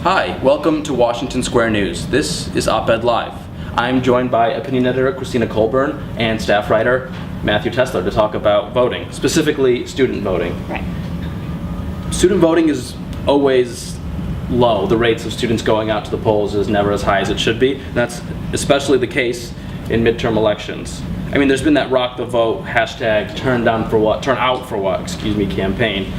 Hi, welcome to Washington Square News. This is Op-Ed Live. I'm joined by opinion editor Christina Colburn and staff writer Matthew Tesler to talk about voting, specifically student voting. Right. Student voting is always low. The rates of students going out to the polls is never as high as it should be. And that's especially the case in midterm elections. I mean, there's been that rock the vote hashtag turn out for what campaign.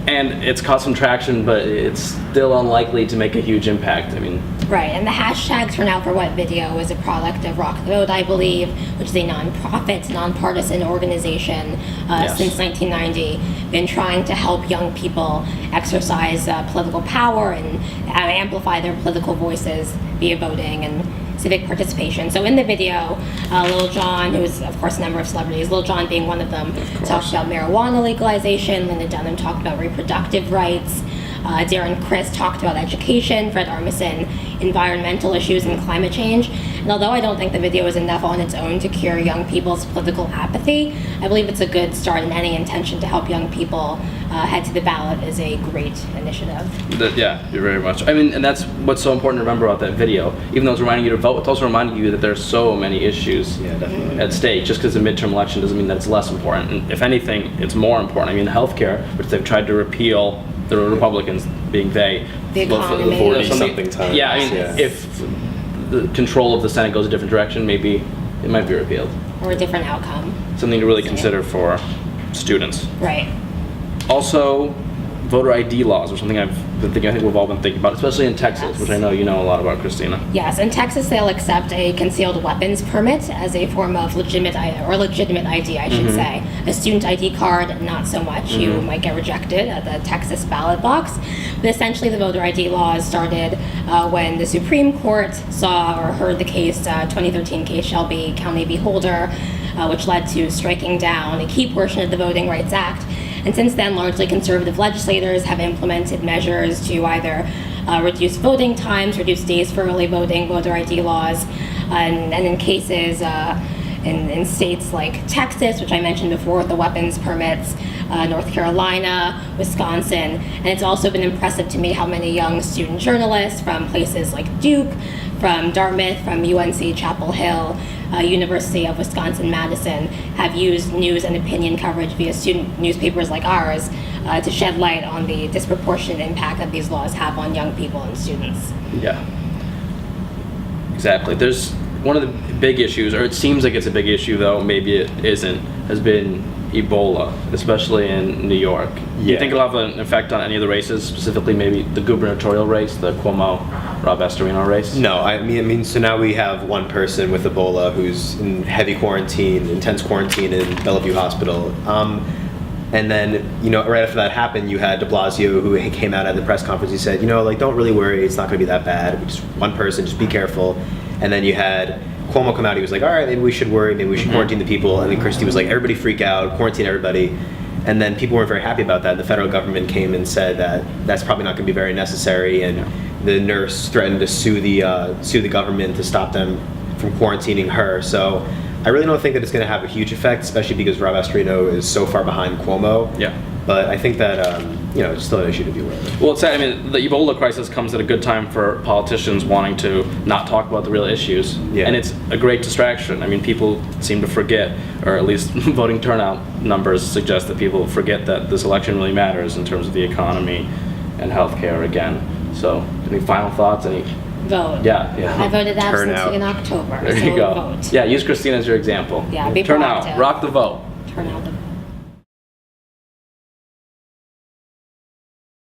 And it's caused some traction, but it's still unlikely to make a huge impact. I mean, right, and the hashtag Turn Out For What video is a product of Rock the Vote, I believe, which is a nonprofit, nonpartisan organization Yes. since 1990, been trying to help young people exercise political power and amplify their political voices via voting and civic participation. So in the video, Lil Jon, who is of course a number of celebrities, Lil Jon being one of them, talked about marijuana legalization. Linda Dunham talked about reproductive rights. Darren Criss talked about education. Fred Armisen, environmental issues and climate change. And although I don't think the video is enough on its own to cure young people's political apathy, I believe it's a good start, and any intention to help young people head to the ballot is a great initiative. yeah, you're very much. I mean, and that's what's so important to remember about that video. Even though it's reminding you to vote, it's also reminding you that there's so many issues at stake. Just because it's a midterm election doesn't mean that it's less important. And if anything, it's more important. I mean, healthcare, which they've tried to repeal, the Republicans being they, The economy. 40-something times. Yeah, I mean, if the control of the Senate goes a different direction, maybe it might be repealed. Or a different outcome. Something to really consider for students. Right. Also, voter ID laws are something I've been thinking. I think we've all been thinking about, especially in Texas, which I know you know a lot about, Christina. Yes, in Texas they'll accept a concealed weapons permit as a form of legitimate ID, I should say. A student ID card, not so much. You might get rejected at the Texas ballot box. But essentially the voter ID laws started when the Supreme Court saw or heard the case, 2013 case Shelby County v. Holder, which led to striking down a key portion of the Voting Rights Act. And since then, largely conservative legislators have implemented measures to either reduce voting times, reduce days for early voting, voter ID laws, and in cases in states like Texas, which I mentioned before, the weapons permits, North Carolina, Wisconsin. And it's also been impressive to me how many young student journalists from places like Duke, from Dartmouth, from UNC Chapel Hill, University of Wisconsin-Madison have used news and opinion coverage via student newspapers like ours to shed light on the disproportionate impact that these laws have on young people and students. Yeah. Exactly. There's one of the big issues, or it seems like it's a big issue, though maybe it isn't, has been Ebola, especially in New York. Do you think it'll have an effect on any of the races, specifically maybe the gubernatorial race, the Cuomo-Rob Astorino race? No, I mean, so now we have one person with Ebola who's in heavy quarantine, intense quarantine in Bellevue Hospital. And then, right after that happened, you had de Blasio, who came out at the press conference. He said, don't really worry, it's not going to be that bad. Just one person, just be careful. And then you had Cuomo come out. He was like, all right, maybe we should worry, maybe we should quarantine the people. And then Christie was like, everybody freak out, quarantine everybody. And then people weren't very happy about that. The federal government came and said that that's probably not going to be very necessary. And the nurse threatened to sue the government to stop them from quarantining her. So I really don't think that it's going to have a huge effect, especially because Rob Astorino is so far behind Cuomo. Yeah. But I think that it's still an issue to be aware of. Well, it's sad. I mean, the Ebola crisis comes at a good time for politicians wanting to not talk about the real issues. Yeah. And it's a great distraction. I mean, people seem to forget, or at least voting turnout numbers suggest that people forget that this election really matters in terms of the economy and healthcare again. So, any final thoughts? Vote. Yeah. I voted absentee out. in October. There so you go. Vote. Yeah, use Christina as your example. Yeah, be Turn proactive. out. Rock the vote. Turn out the vote.